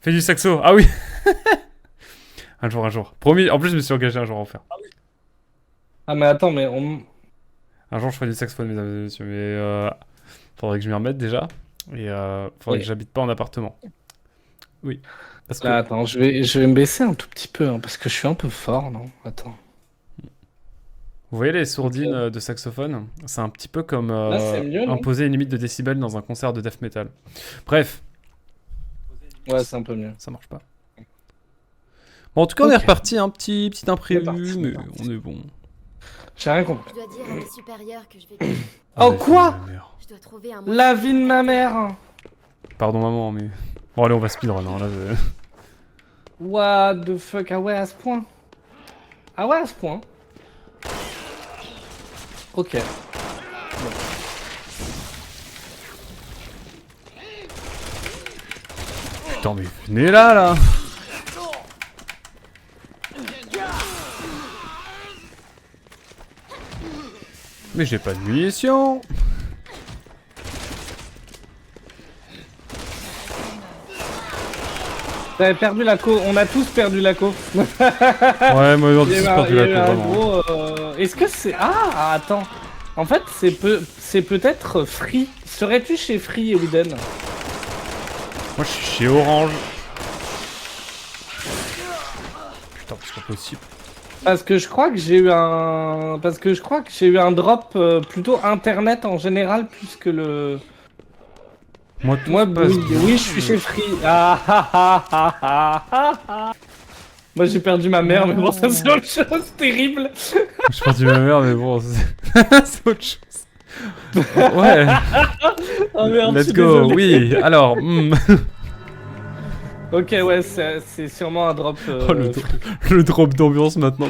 Fais du saxo. Ah oui. Un jour, un jour. Promis. En plus, je me suis engagé un jour à en faire. Ah, mais attends, mais on. Un jour, je ferai du saxophone, mesdames et messieurs. Mais faudrait que je m'y remette déjà. Et faudrait que Oui. j'habite pas en appartement. Oui. Parce Là, que attends, je vais me baisser un tout petit peu, hein, parce que je suis un peu fort, non? Attends. vous voyez les Ok. sourdines de saxophone? C'est un petit peu comme Là, c'est mieux, non? imposer une limite de décibels dans un concert de death metal. Bref, Ouais, c'est un peu mieux. ça marche pas. Bon, en tout cas, on est Ok. reparti. Un petit On est imprévu, parti, on est mais parti. on est bon. J'ai rien compris. Je dois dire à mes supérieurs que je vais. Oh, La vie de quoi? ma mère. Je dois trouver un moyen. La vie de ma mère! Pardon, maman, mais. Bon, allez, on va speedrun. Hein, là, What the fuck? Ah ouais, à ce point? Ah ouais, à ce point? Ok. Putain, mais venez là, là! Mais j'ai pas de munitions! T'avais perdu la co. On a tous perdu la co. Ouais, moi, j'ai Il y a eu perdu il y la a eu cour, un vraiment. gros. Est-ce que c'est. Ah, attends. En fait, c'est peut-être Free. Serais-tu chez Free, Widen? Moi, je suis chez Orange. Putain, c'est pas possible. Parce que je crois que j'ai eu un. Parce que je crois que j'ai eu un drop plutôt internet en général, plus que le. Moi, tout Moi, se passe oui, bien. oui, je suis chez Free. Ah ah ah ah ah ah ah. Moi, j'ai perdu ma mère, mais bon, ça c'est autre chose terrible. Je perdu ma mère, mais bon, c'est autre chose. Ouais, Oh merde, je let's suis go, désolé. oui. Alors, Ok, ouais, c'est sûrement un drop. oh, le drop d'ambiance maintenant.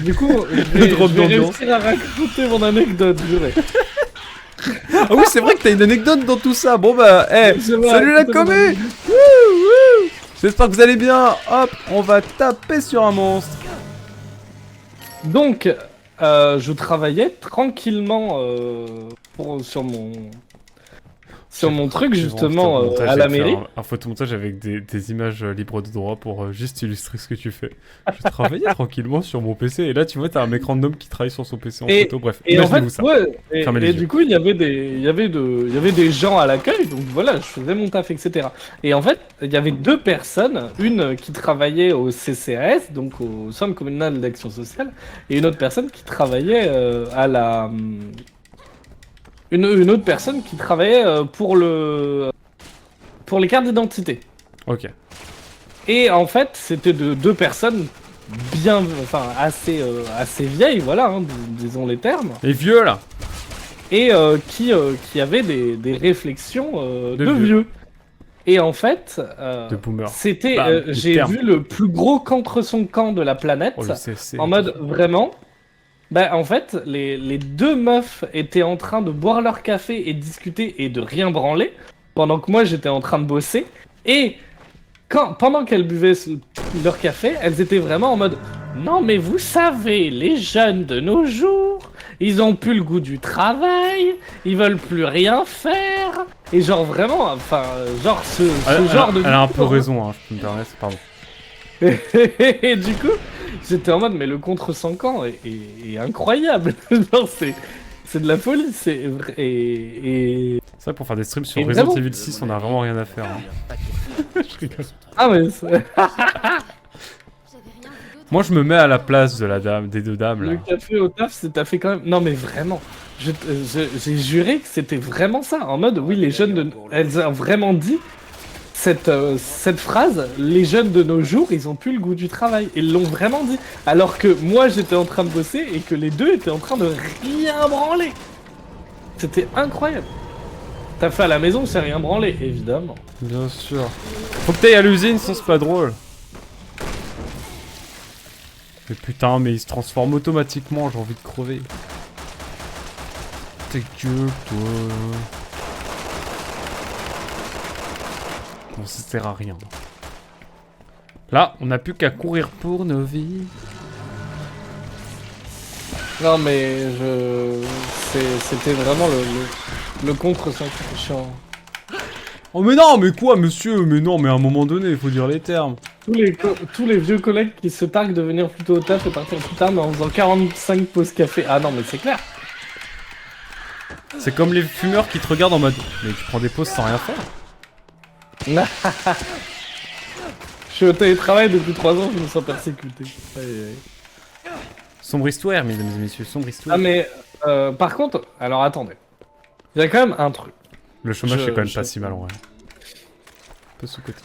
Du coup, Le drop je vais d'ambiance. réussir à raconter mon anecdote, juré. Ah oui, c'est vrai que t'as une anecdote dans tout ça. Bon bah, Je vais salut la raconter mon commu. anecdote. Wouh, wouh. J'espère que vous allez bien. Hop, on va taper sur un monstre. Donc, je travaillais tranquillement sur mon truc, J'ai vraiment fait un justement, montage à la et faire mairie. un photomontage avec des images libres de droit pour juste illustrer ce que tu fais. Je travaillais tranquillement sur mon PC et là tu vois t'as un mec random qui travaille sur son PC en Et, photo. Bref, et en fait, imaginez-vous ça. ouais, Fermez les et yeux. du coup, il y avait des gens à l'accueil, donc voilà, je faisais mon taf, etc. Et en fait, il y avait deux personnes, une qui travaillait au CCAS, donc au Centre communal d'action sociale, et une autre personne qui travaillait à la... une autre personne qui travaillait pour les cartes d'identité. Ok. Et en fait, c'était deux personnes bien, enfin, assez vieilles, voilà, hein, disons les termes. Les vieux là. Et qui avait des réflexions De de vieux. vieux. Et en fait, De boomer. c'était, Bam, les j'ai termes. vu le plus gros contre son camp de la planète, Oh le CC. en mode vraiment. Bah en fait, les deux meufs étaient en train de boire leur café et discuter et de rien branler, pendant que moi j'étais en train de bosser. Et pendant qu'elles buvaient leur café, elles étaient vraiment en mode non mais vous savez, les jeunes de nos jours, ils ont plus le goût du travail, ils veulent plus rien faire. Et genre vraiment, enfin, genre ce genre de Elle a un peu discours, hein. raison, hein, je peux me permettre. Pardon. Et du coup, j'étais en mode mais le contre 100 ans est incroyable. Genre c'est de la folie, c'est vrai et C'est vrai pour faire des streams sur Et Resident vraiment Evil 6, on a vraiment rien à faire. Hein. Je rigole. ah mais J'avais rien vu d'autre. Moi je me mets à la place de la dame, des deux dames là. le café au taf, t'as fait quand même. Non mais vraiment, j'ai juré que c'était vraiment ça. En mode, oui, les jeunes de. Elles ont vraiment dit cette phrase. Les jeunes de nos jours, ils ont plus le goût du travail. Ils l'ont vraiment dit. Alors que moi, j'étais en train de bosser et que les deux étaient en train de rien branler. C'était incroyable. T'as fait à la maison, c'est rien branlé, évidemment. Bien sûr. Faut que t'ailles à l'usine, sinon c'est pas drôle. Mais putain, mais il se transforme automatiquement, j'ai envie de crever. Ta gueule, toi. Bon, ça sert à rien. Là, on n'a plus qu'à courir pour nos vies. Non mais c'était vraiment le contre 5 chiant. Oh mais non, mais quoi, monsieur? Mais non, mais à un moment donné, il faut dire les termes. Tous les vieux collègues qui se targuent de venir plus tôt au taf et partir plus tard, mais en faisant 45 pauses café. Ah non, mais c'est clair. C'est comme les fumeurs qui te regardent en mode mais tu prends des pauses sans rien faire. Je suis au télétravail depuis 3 ans, je me sens persécuté. Aïe, aïe. Sombre histoire, mesdames et messieurs, sombre histoire. Ah mais, par contre, alors attendez. Il y a quand même un truc. Le chômage, c'est quand même je- pas si mal en vrai. Un peu sous-côté.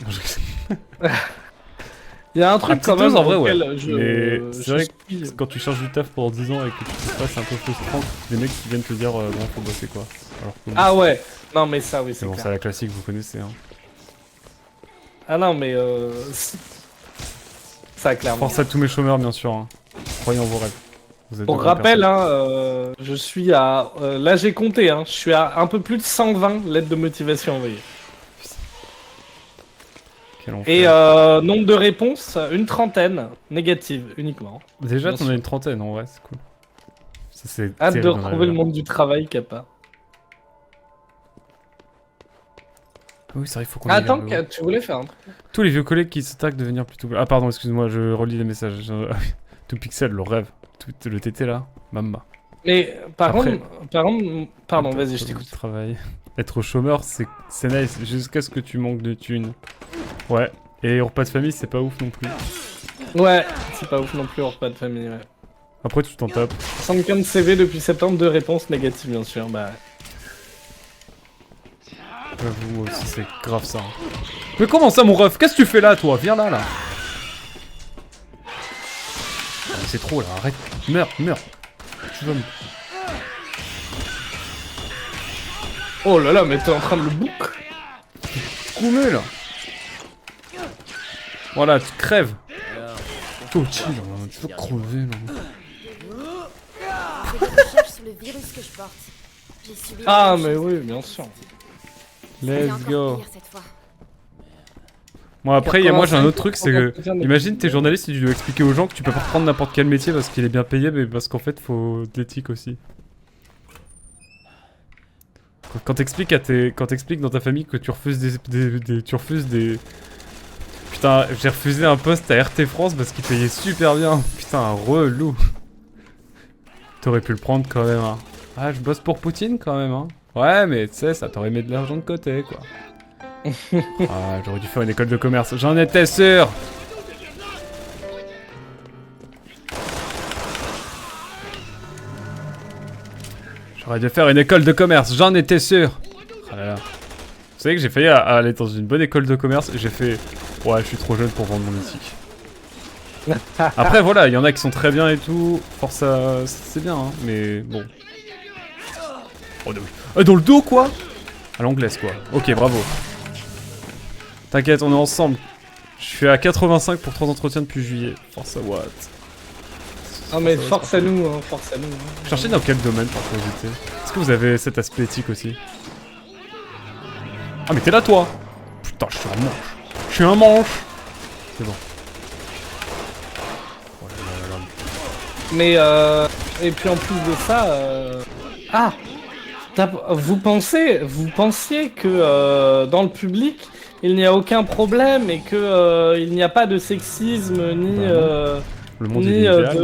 Il y a un truc petite quand même dose, en vrai, auquel ouais. Mais c'est vrai que quand tu cherches du taf pendant 10 ans et que tu te passes, c'est un peu frustrant. Des mecs qui viennent te dire bon, faut bosser quoi. Alors que, Ah ouais, non mais ça oui, mais c'est bon, clair. c'est la classique, vous connaissez. Hein. Ah non mais ça clairement. Force à tous mes chômeurs, bien sûr. Hein. Croyez en vos rêves. Vous êtes Pour de bonnes rappel, personnes. hein, je suis à... là j'ai compté, hein, je suis à un peu plus de 120 lettres de motivation envoyées. Quel enfer. Et nombre de réponses, une trentaine, négatives uniquement. Déjà, bien t'en as sûr. une trentaine en vrai, c'est cool. Ça, c'est Hâte de terrible dans la retrouver vie, le là. monde du travail, Kappa. Oui, c'est vrai, il faut qu'on Attends, aille vers le haut. tu voulais faire un truc. Tous les vieux collègues qui s'attaquent de devenir plutôt... Ah pardon, excuse-moi, je relis les messages. Tout pixel, le rêve. Tout le TT là, mamma. Mais Après- pardon, vas-y, je Attends, t'écoute. Travail. Être chômeur, c'est nice, jusqu'à ce que tu manques de thunes. Ouais, et repas de famille, c'est pas ouf non plus. Ouais, c'est pas ouf non plus, au repas de famille, ouais. Après, tu t'en tapes. 75 CV depuis septembre, 2 réponses négatives, bien sûr, bah... J'avoue, moi aussi, c'est grave ça. Hein. Mais comment ça, mon ref? Qu'est-ce que tu fais là, toi? Viens là, là. Ah, mais c'est trop, là, arrête. Meurs, meurs. Tu vas me... Oh là là, mais t'es en train de le book. coumer, là. Voilà, tu crèves. Toi, chill, là. Tu veux crever, là. J'ai des recherches sur le virus que je porte. J'ai subi la Ah, même mais chose. oui, bien sûr. C'est Let's encore go. pire cette fois. Bon après, moi j'ai un autre truc, c'est que 85%, imagine t'es journaliste et tu dois expliquer aux gens que tu peux pas reprendre n'importe quel métier parce qu'il est bien payé, mais parce qu'en fait faut de l'éthique aussi. Quand t'expliques dans ta famille que tu refuses tu refuses des... Putain, j'ai refusé un poste à RT France parce qu'il payait super bien. Putain, un relou. T'aurais pu le prendre quand même, hein. Ah, je bosse pour Poutine quand même, hein. Ouais, mais tu sais, ça t'aurait mis de l'argent de côté, quoi. Ah, j'aurais dû faire une école de commerce, j'en étais sûr. J'aurais dû faire une école de commerce, j'en étais sûr. Ah là là. Vous savez que j'ai failli aller dans une bonne école de commerce et j'ai fait... Ouais, je suis trop jeune pour vendre mon éthique. Après, voilà, il y en a qui sont très bien et tout. Force à... C'est bien, hein, mais bon. Oh, dans le dos, quoi. À l'anglaise, quoi. Ok, bravo. T'inquiète, on est ensemble. Je suis à 85 pour 3 entretiens depuis juillet. Force à what? Ah, mais force à nous, hein, force à nous. Hein. Cherchez dans quel domaine, par curiosité? Est-ce que vous avez cet aspect éthique aussi? Ah, mais t'es là, toi! Putain, je suis un manche. Je suis un manche! C'est bon. Oh là là là là. Mais et puis en plus de ça, ah, vous pensiez que dans le public il n'y a aucun problème et que il n'y a pas de sexisme ni Le monde ni est idéal.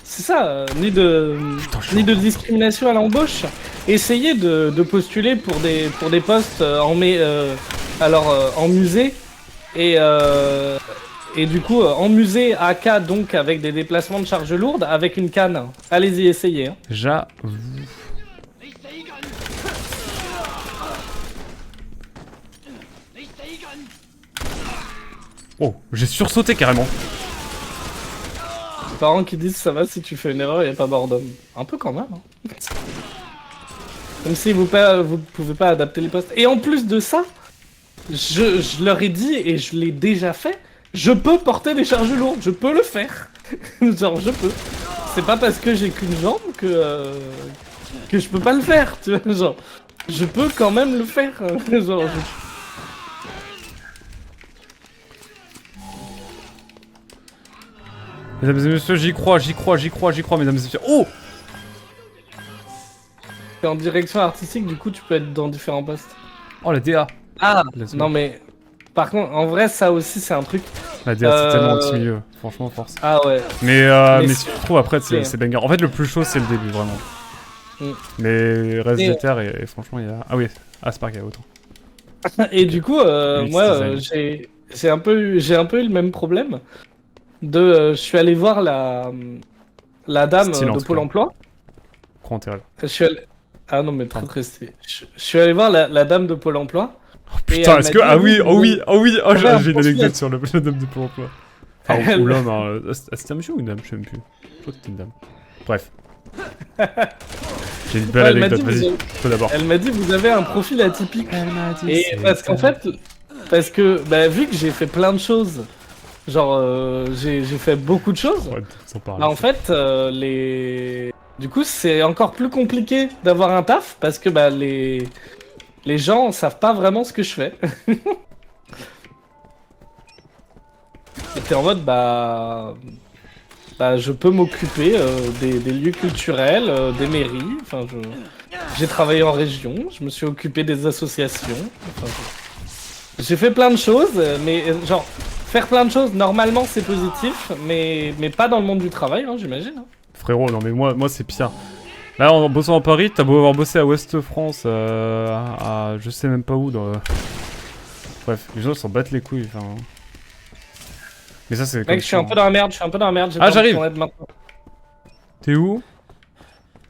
c'est ça, ni de Putain, je suis ni de discrimination à l'embauche. Essayez de postuler pour des postes en musée et du coup en musée AK donc avec des déplacements de charges lourdes avec une canne. Allez-y, essayez. Hein. J'avoue. Oh, j'ai sursauté carrément. Les parents qui disent ça va si tu fais une erreur, il n'y a pas mort d'homme. Un peu quand même. Hein. Comme si vous pouvez pas adapter les postes. Et en plus de ça, je leur ai dit et je l'ai déjà fait. Je peux porter des charges lourdes, je peux le faire. Genre je peux. C'est pas parce que j'ai qu'une jambe que je peux pas le faire, tu vois. Genre je peux quand même le faire. Genre Mesdames et messieurs, j'y crois, mesdames et messieurs. Oh! t'es en direction artistique, du coup tu peux être dans différents postes. Oh la DA. Ah, Let's go. non mais... Par contre, en vrai, ça aussi, c'est un truc... La DA c'est tellement anti-milieu, franchement force. Ah ouais. Mais Mais si tu trouves après, c'est- c'est banger. En fait, le plus chaud, c'est le début, vraiment. Mm. Mais reste Et- des terres et franchement, il y a... Ah oui, Spark, il y a autant. Et du coup, UX moi, design. j'ai un peu eu le même problème. Je suis allé voir la dame Style, en de tout Pôle cas. emploi. Gros intérêt. Je suis allé... Ah non, mais trop Pardon. très stylé. Je suis allé voir la dame de Pôle emploi. Putain, elle est-ce m'a que... dit, Ah oui, oh oui, oh oui, oh Ouais, un j'ai une profil. anecdote sur le dame de Pôle emploi. Enfin, Elle- ou l'homme, hein. C'était un monsieur ou une dame, je sais même plus. Je crois que c'était une dame. Bref. J'ai une belle Elle m'a anecdote, dit, vas-y, toi d'abord. Elle m'a dit, vous avez un profil atypique. Elle m'a dit Et parce qu'en fait, bah, vu que j'ai fait plein de choses, genre j'ai fait beaucoup de choses, Ouais, sans parler. bah, en fait, du coup, c'est encore plus compliqué d'avoir un taf parce que bah, les gens savent pas vraiment ce que je fais. Et t'es en mode, bah, je peux m'occuper des lieux culturels, des mairies. Enfin, j'ai travaillé en région, je me suis occupé des associations. Enfin, j'ai fait plein de choses, mais genre, faire plein de choses, normalement, c'est positif, mais pas dans le monde du travail, hein, j'imagine. Hein. Frérot, non mais moi c'est pire. Là, en bossant à Paris, t'as beau avoir bossé à Ouest France, à je sais même pas où, dans... Bref, les gens s'en battent les couilles, enfin... Mais ça c'est comme Mec, je suis un peu dans la merde, j'ai Ah, pas envie j'arrive. de ton aide maintenant. T'es où?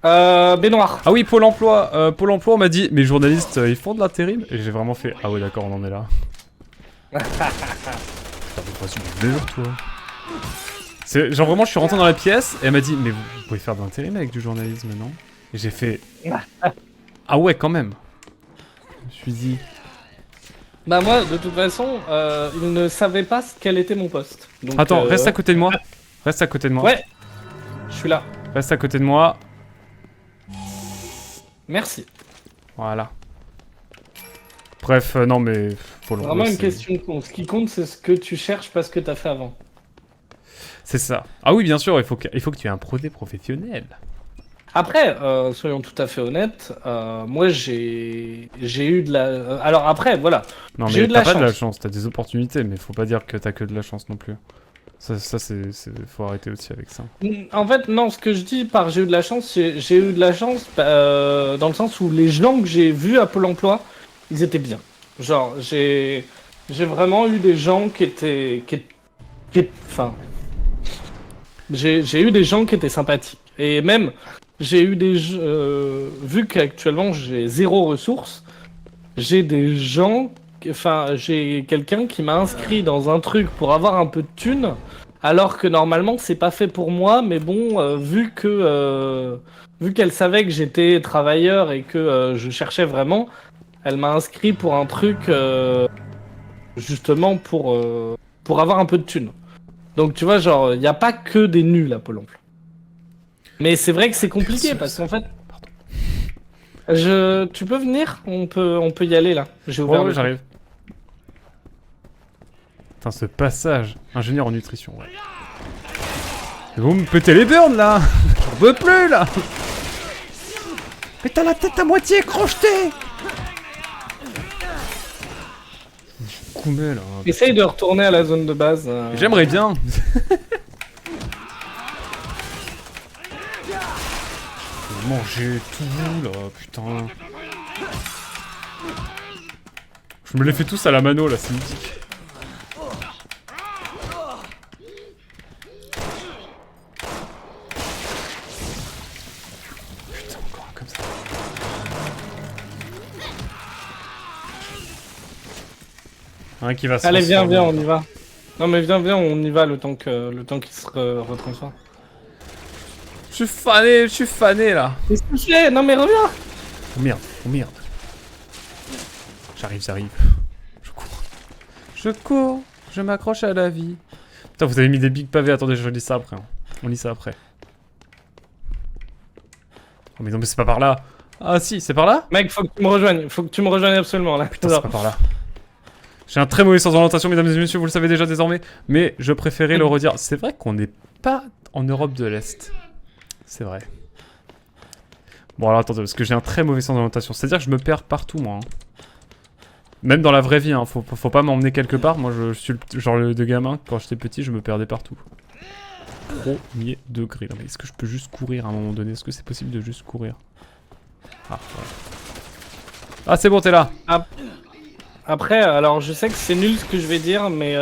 Baignoire. Ah oui, Pôle emploi. Pôle emploi, on m'a dit, mais journalistes, ils font de l'intérim? Et j'ai vraiment fait, ah ouais d'accord, on en est là. Putain, mais vas-y, mais meurs, toi. C'est genre vraiment, je suis rentré dans la pièce, et elle m'a dit, mais vous pouvez faire de l'intérim avec du journalisme, non? Et j'ai fait, ah ouais, quand même. Je me suis dit, Bah moi, de toute façon, il ne savait pas quel était mon poste. Donc, attends, reste à côté de moi. Reste à côté de moi. Ouais, je suis là. Reste à côté de moi. Merci. Voilà. Bref, non mais... Pôle emploi, Vraiment une c'est- question de con. Ce qui compte, c'est ce que tu cherches parce que t'as fait avant. C'est ça. Ah oui, bien sûr, il faut que tu aies un projet professionnel. Après, soyons tout à fait honnêtes, moi j'ai eu de la... alors après, voilà. Non J'ai mais eu de t'as la pas de la chance. chance, t'as des opportunités, mais faut pas dire que t'as que de la chance non plus. Ça c'est... Faut arrêter aussi avec ça. En fait, non, ce que je dis par j'ai eu de la chance, j'ai eu de la chance dans le sens où les gens que j'ai vus à Pôle emploi, ils étaient bien. Genre, j'ai vraiment eu des gens qui étaient... Enfin... J'ai eu des gens qui étaient sympathiques. Et même, j'ai eu vu qu'actuellement j'ai zéro ressource, j'ai des gens... Enfin, j'ai quelqu'un qui m'a inscrit dans un truc pour avoir un peu de thunes, alors que normalement c'est pas fait pour moi, mais bon, vu qu'elle savait que j'étais travailleur et que je cherchais vraiment, elle m'a inscrit pour un truc justement pour avoir un peu de thunes. Donc tu vois, genre, il n'y a pas que des nuls à Pôle emploi. Mais c'est vrai que c'est compliqué parce qu'en fait... Tu peux venir? On peut y aller là. J'ai ouvert Ouais, le j'arrive. Putain, ce passage. Ingénieur en nutrition, ouais. Mais vous me pétez les burnes, là. J'en peux plus, là. Mais t'as la tête à moitié crochetée. Coumé, là. Essaye de retourner à la zone de base. J'aimerais bien. Manger tout, là, putain. Je me les fais tous à la mano, là, c'est mythique. Putain, encore un comme ça. Un qui va se Allez, viens, transformer. on y va. Non mais viens, on y va le temps qu'il se retransforme. Je suis fané, là. Qu'est-ce que tu fais? Non mais reviens. Oh merde, oh merde. J'arrive. Je cours, je m'accroche à la vie. Putain, vous avez mis des big pavés, attendez, je lis ça après. Hein. On lit ça après. Oh mais non, mais c'est pas par là. Ah si, c'est par là? Mec, faut que tu me rejoignes. Faut que tu me rejoignes absolument là. Putain, c'est pas par là. J'ai un très mauvais sens d'orientation, mesdames et messieurs, vous le savez déjà désormais. Mais je préférais le redire. C'est vrai qu'on n'est pas en Europe de l'Est. C'est vrai. Bon alors attendez, parce que j'ai un très mauvais sens d'orientation. C'est-à-dire que je me perds partout, moi. Hein. Même dans la vraie vie, hein, faut pas m'emmener quelque part. Moi, je suis le genre de gamin, quand j'étais petit, je me perdais partout. Premier degré. Non, mais est-ce que je peux juste courir à un moment donné? Est-ce que c'est possible de juste courir? Ah, voilà. Ah, c'est bon, t'es là. Après, alors je sais que c'est nul ce que je vais dire, mais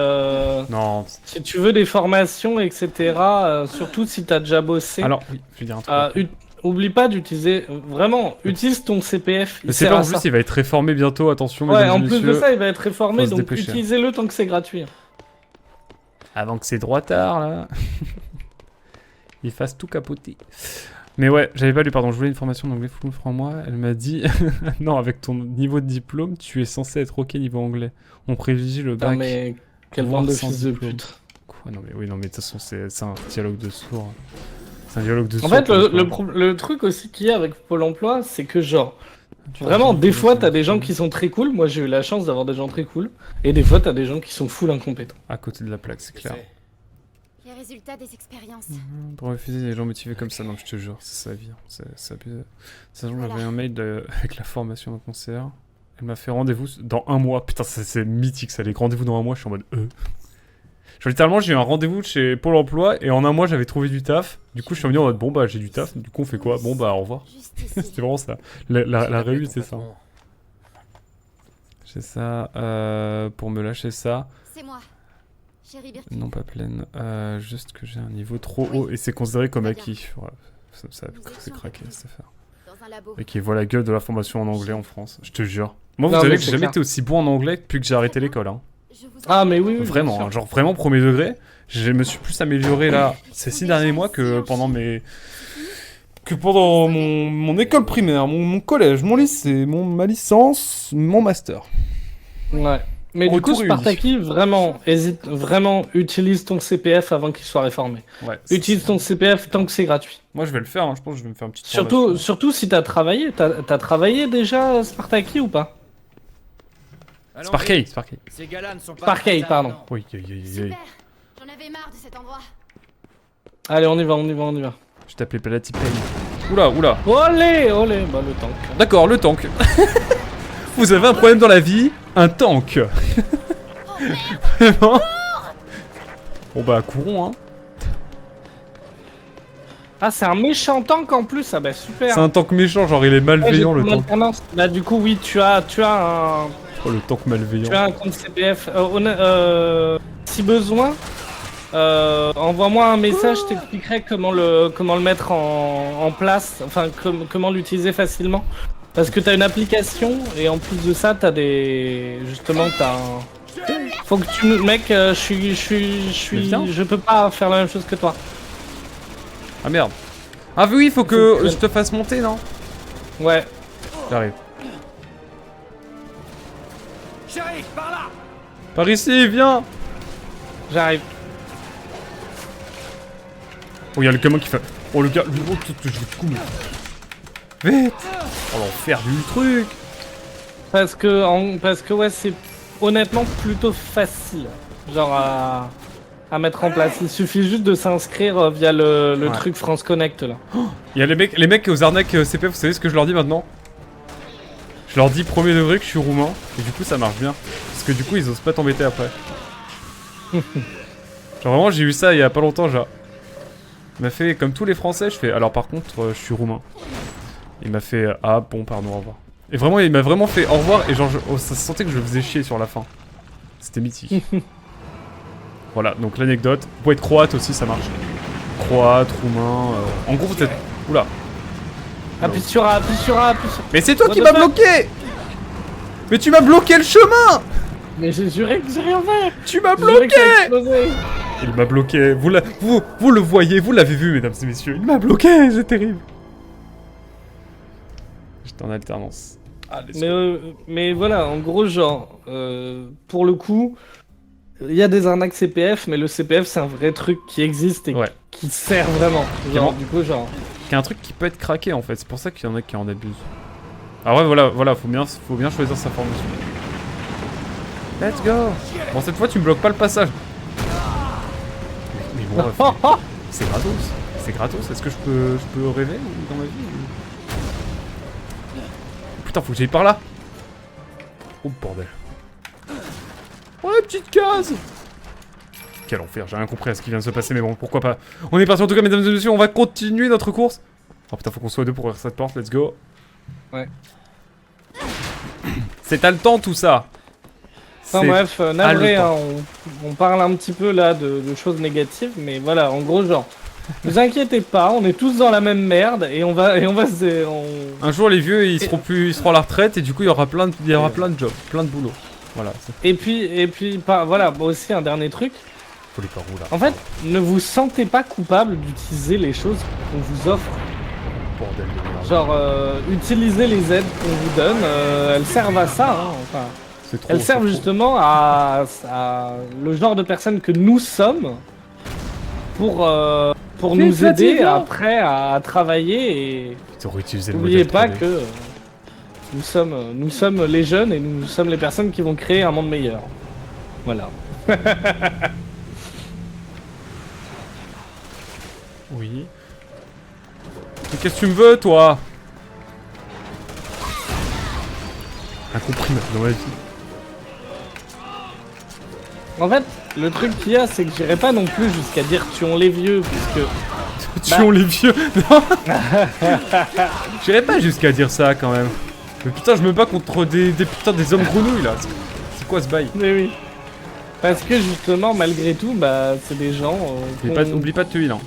Non. si tu veux des formations, etc., surtout si t'as déjà bossé, Alors, oui, je vais dire un truc. oublie pas d'utiliser, vraiment, utilise ton CPF. Le CPF en plus, il va être réformé bientôt, attention, Ouais, mesdames en et plus de messieurs. ça, il va être réformé, Faut se donc dépêcher. utilisez-le tant que c'est gratuit. Avant que c'est droit tard, là. Il fasse tout capoter. Mais ouais, j'avais pas lu, pardon, je voulais une formation d'anglais full franc-moi. Elle m'a dit, non, avec ton niveau de diplôme, tu es censé être ok niveau anglais. On privilégie le bac. Putain, mais quelle voire bande de sans fils de diplôme. pute. Quoi, non mais oui, non mais de toute façon, c'est un dialogue de sourds. C'est un dialogue de En sourds. fait, pour le truc aussi qu'il y a avec Pôle emploi, c'est que genre, vraiment, des fois, t'as des gens qui sont très cool. Moi, j'ai eu la chance d'avoir des gens très cool. Et des fois, t'as des gens qui sont full incompétents. À côté de la plaque, c'est clair. Les résultats des expériences. Pour refuser des gens motivés comme ça, non, je te jure, c'est sa vie. C'est abusé. Ça, j'avais Voilà. un mail avec la formation d'un concert. Elle m'a fait rendez-vous dans un mois. Putain, c'est mythique ça, les rendez-vous dans un mois, je suis en mode Genre, littéralement, j'ai eu un rendez-vous chez Pôle emploi et en un mois, j'avais trouvé du taf. Du coup, je suis revenu en mode bon, bah, j'ai du taf. Du coup, on fait quoi? Bon, bah, au revoir. Juste ici. C'était vraiment ça. La réu, c'est ça. J'ai ça. Pour me lâcher ça. C'est moi. Chérie Birkin. Non, pas pleine. Juste que j'ai un niveau trop haut et c'est considéré comme Très bien. acquis. Ouais, c'est craqué cette affaire. Dans un labo. Et qui voit la gueule de la formation en anglais en France. Je te jure. Moi, vous Non, savez mais que c'est j'ai jamais clair. été aussi bon en anglais depuis que j'ai arrêté l'école. Hein. Je vous Ah, mais oui, oui. Vraiment, bien hein, sûr. genre vraiment premier degré. Je me suis plus amélioré là ces 6 derniers mois que pendant mes. Que pendant mon école primaire, mon collège, mon lycée, ma licence, mon master. Ouais. Mais du coup, Retour réuni. Spartaki, vraiment, hésite, vraiment, utilise ton CPF avant qu'il soit réformé. Ouais. Utilise ton CPF tant que c'est gratuit. Moi je vais le faire, hein, je pense que je vais me faire une petite formation. Surtout si t'as travaillé. T'as travaillé déjà Spartaki ou pas? Sparkay. Ces gars-là ne sont pas Sparkay, très pardon. ardents. Oui. Super. J'en avais marre de cet endroit. Allez, on y va. Je t'appelais Pelati Pen. Oula. Olé, bah le tank. D'accord, le tank. Vous avez un problème dans la vie, un tank. Vraiment. Bon bah courons hein. Ah, c'est un méchant tank en plus, ah bah super. C'est un tank méchant, genre il est Ouais, j'ai malveillant pris le mon tank. alternance. Bah du coup oui, tu as un Oh le tank malveillant. compte CPF. Si besoin, envoie-moi un message, je t'expliquerai comment le mettre en place, enfin comment l'utiliser facilement. Parce que t'as une application et en plus de ça t'as Faut que tu me... Mec, je peux pas faire la même chose que toi. Ah merde. Ah oui, il faut que je te fasse monter, non? Ouais. J'arrive. Chérie, par là. Par ici, viens. J'arrive. Oh, y'a le gamin qui fait. Oh, le gars. Oh, je vais te couper. Vite. Oh, l'enfer du truc. Parce que ouais, c'est honnêtement plutôt facile. Genre à mettre en place. Il suffit juste de s'inscrire via le Ouais. truc France Connect là. Y'a les mecs aux arnaques CPF, vous savez ce que je leur dis maintenant? Je leur dis premier degré que je suis roumain, et du coup ça marche bien. Parce que du coup ils osent pas t'embêter après. Genre vraiment j'ai eu ça il y a pas longtemps genre. Il m'a fait comme tous les français, je fais alors par contre je suis roumain. Il m'a fait ah bon pardon au revoir. Et vraiment il m'a vraiment fait au revoir et genre ça se sentait que je le faisais chier sur la fin. C'était mythique. Voilà donc l'anecdote. Vous pouvez être croate aussi ça marche. Croate, roumain, en gros vous êtes... Oula. Appuie sur A. Mais c'est toi What qui the m'as fuck? bloqué! Mais tu m'as bloqué le chemin! Mais j'ai juré que j'ai rien fait. Tu m'as J'ai juré que ça bloqué! explosait. Il m'a bloqué. Vous le voyez, vous l'avez vu, mesdames et messieurs. Il m'a bloqué, c'est terrible. J'étais en alternance. Ah, Mais voilà, en gros, genre, pour le coup, il y a des arnaques CPF, mais le CPF c'est un vrai truc qui existe et Ouais. qui sert vraiment. Genre, Vraiment. du coup, genre. Qui est un truc qui peut être craqué en fait. C'est pour ça qu'il y en a qui en abusent. Ah ouais, voilà, faut bien choisir sa formation. Let's go! Bon, cette fois, tu me bloques pas le passage. Mais bon, c'est gratos. C'est gratos. Est-ce que je peux rêver dans ma vie ou... Putain, faut que j'aille par là. Oh bordel. Ouais, petite case. Quel enfer, j'ai rien compris à ce qui vient de se passer, mais bon, pourquoi pas. On est parti en tout cas, mesdames et messieurs, on va continuer notre course. Oh putain, faut qu'on soit deux pour ouvrir cette porte, let's go. Ouais. C'est à le temps tout ça. Enfin C'est bref, navré, haletant. hein, on parle un petit peu là de choses négatives, mais voilà, en gros, genre, vous inquiétez pas, on est tous dans la même merde et on va Un jour, les vieux, ils seront à la retraite et du coup, il y aura plein de jobs, plein de boulot. Voilà. Et puis, voilà, bon, aussi un dernier truc. Faut les paroles là. En fait, ne vous sentez pas coupable d'utiliser les choses qu'on vous offre. Bordel de merde. Genre, utilisez les aides qu'on vous donne, elles servent à ça, hein, enfin. C'est trop. Elles servent c'est trop. justement à le genre de personnes que nous sommes pour nous fatiguant. aider après à travailler et Ils auraient utilisé le n'oubliez modèle pas 3D. que nous sommes les jeunes et nous sommes les personnes qui vont créer un monde meilleur. Voilà. Oui. Mais qu'est-ce que tu me veux, toi? Incompris dans ma vie. En fait, le truc qu'il y a, c'est que j'irai pas non plus jusqu'à dire tuons les vieux, puisque Tuons les vieux. Non. J'irais pas jusqu'à dire ça quand même. Mais putain, je me bats contre des hommes grenouilles là. C'est quoi ce bail? mais oui. Parce que justement, malgré tout, bah, c'est des gens. Oublie pas de te heal, hein.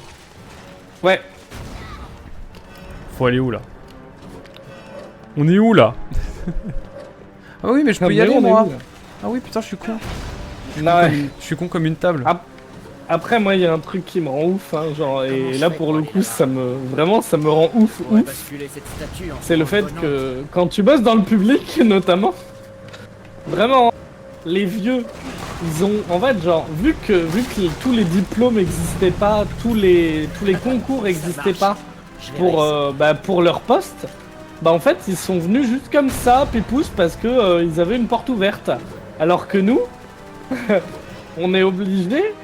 Ouais. Faut aller où là? On est où là? Ah oui, mais je peux y Mais aller on est moi. où, là Ah oui, putain, je suis con. Non, ouais. Je suis con comme une table. Ah. Après, moi, il y a un truc qui me rend ouf, hein, genre, et là, pour le coup, ça me rend ouf, On va ouf. basculer cette statue en C'est le fait prenant- que, quand tu bosses dans le public, notamment, vraiment, les vieux, ils ont, en fait, genre, vu que tous les diplômes n'existaient pas, tous les concours n'existaient pas Je vais pour leur poste, bah, en fait, ils sont venus juste comme ça, pépousse, parce que ils avaient une porte ouverte. Alors que nous, on est obligés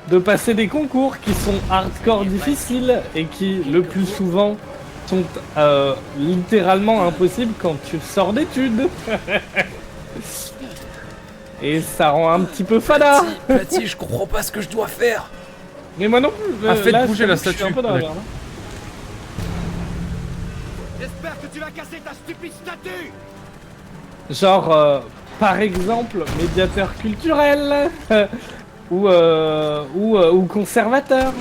de passer des concours qui sont hardcore difficiles et qui, le plus souvent, sont littéralement impossibles quand tu sors d'études. Et ça rend un petit peu fada. Platty, je comprends pas ce que je dois faire. Mais moi non plus. Ah, faites là, bouger la je suis un statue. peu dans la Ouais. merde, hein. J'espère que tu vas casser ta stupide statue. Genre, par exemple, médiateur culturel ou conservateur.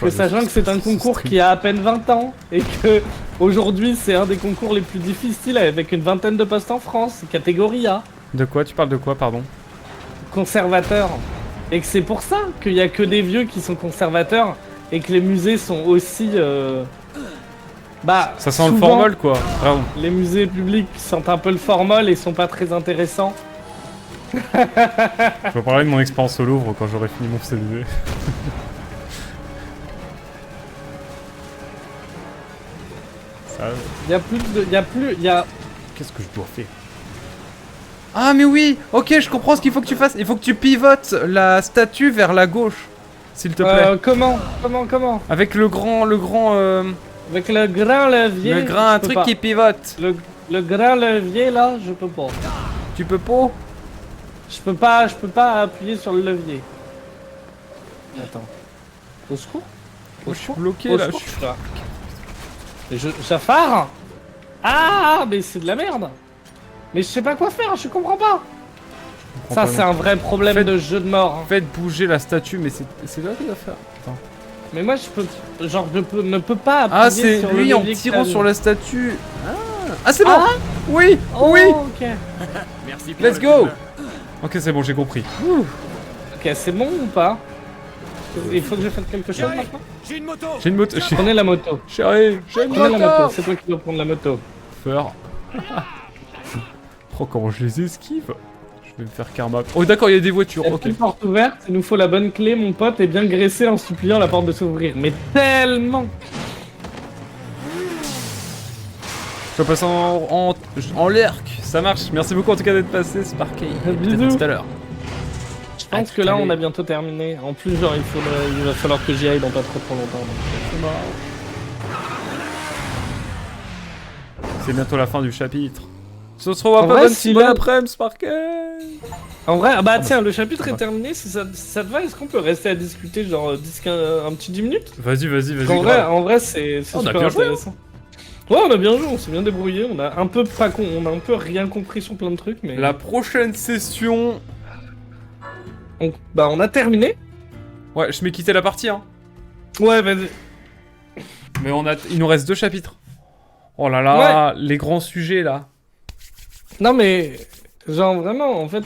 Que sachant que c'est un concours qui a à peine 20 ans et que aujourd'hui c'est un des concours les plus difficiles avec une vingtaine de postes en France, catégorie A, De quoi? Tu parles de quoi, pardon? conservateur. Et que c'est pour ça qu'il y a que des vieux qui sont conservateurs et que les musées sont aussi... Bah, Ça sent le souvent, formol quoi. Vraiment. Les musées publics sentent un peu le formol et sont pas très intéressants. Je vais parler de mon expérience au Louvre quand j'aurai fini mon CDD. Ça... Qu'est-ce que je dois faire? Ah mais oui. Ok, je comprends ce qu'il faut que tu fasses. Il faut que tu pivotes la statue vers la gauche. S'il te plaît. Comment Avec le grand... Avec le grand levier. le grand je peux truc pas. qui pivote. Le grand levier là, je peux pas. Tu peux pas? Je peux pas appuyer sur le levier. Attends. Au secours. Je suis bloqué Au là. secours, là. Jafar. Ah, mais c'est de la merde. Mais je sais pas quoi faire, je comprends pas. Ça, c'est un vrai problème Faites- de jeu de mort. hein. Faites bouger la statue, mais c'est là qu'il doit faire. Attends. Mais moi, ne peux pas appuyer Ah, c'est sur lui le en levier que tirant t'as sur mis. la statue. Ah, c'est bon. Ah Oui, Oh, oui. ok. Merci pour Let's le go. coup de main. Ok, c'est bon, j'ai compris. Ok, c'est bon ou pas? Il faut que je fasse quelque chose Chérie, maintenant? j'ai une moto. J'ai une moto. Prenez la moto. Chérie, j'ai une Prenez la moto, moto. c'est toi qui dois prendre la moto. Faire. Oh, comment je les esquive. Je vais me faire karma. Oh, d'accord, il y a des voitures. Il y a Ok. une porte ouverte, il nous faut la bonne clé, mon pote, et bien graisser en suppliant la porte de s'ouvrir. Mais tellement! Je vais passer en lurk. Ça marche. Merci beaucoup en tout cas d'être passé, Sparky. Et Bisous. peut-être à tout à l'heure. Je pense que là, on a bientôt terminé. En plus, genre, il va falloir que j'y aille dans pas trop longtemps. donc. C'est bientôt la fin du chapitre. Ce se revoit En pas vrai, bonne si bonne là- après-midi, Sparky. En vrai, ah bah bah, tiens, le chapitre ça est va. terminé, si ça te va, est-ce qu'on peut rester à discuter genre un petit 10 minutes? Vas-y, En vrai, c'est on a super bien joué, hein. intéressant. Ouais, on a bien joué, on s'est bien débrouillé, on a un peu on a un peu rien compris sur plein de trucs, mais La prochaine session... on a terminé. Ouais, je m'ai quitté la partie, hein. Ouais, vas-y. Mais il nous reste 2 chapitres. Oh là là, les grands sujets, là. Non mais genre vraiment, en fait,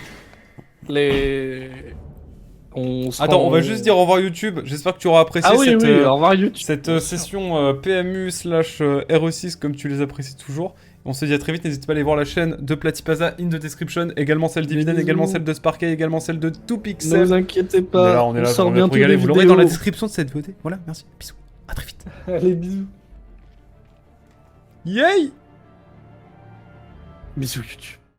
Attends, on va juste dire au revoir YouTube. J'espère que tu auras apprécié Ah oui, cette, oui, au revoir YouTube. cette session PMU / RE6 comme tu les apprécies toujours. On se dit à très vite, n'hésitez pas à aller voir la chaîne de Platypasa in the description, également celle d'Ividen, Bisous. également celle de Sparkay, également celle de Ne 2Pixel. vous inquiétez pas, On est là sort pour bientôt régaler, des vous l'aurez dans la vidéos. description de cette vidéo. Voilà, merci, bisous, à très vite. Allez, bisous. Yay! Bisous YouTube.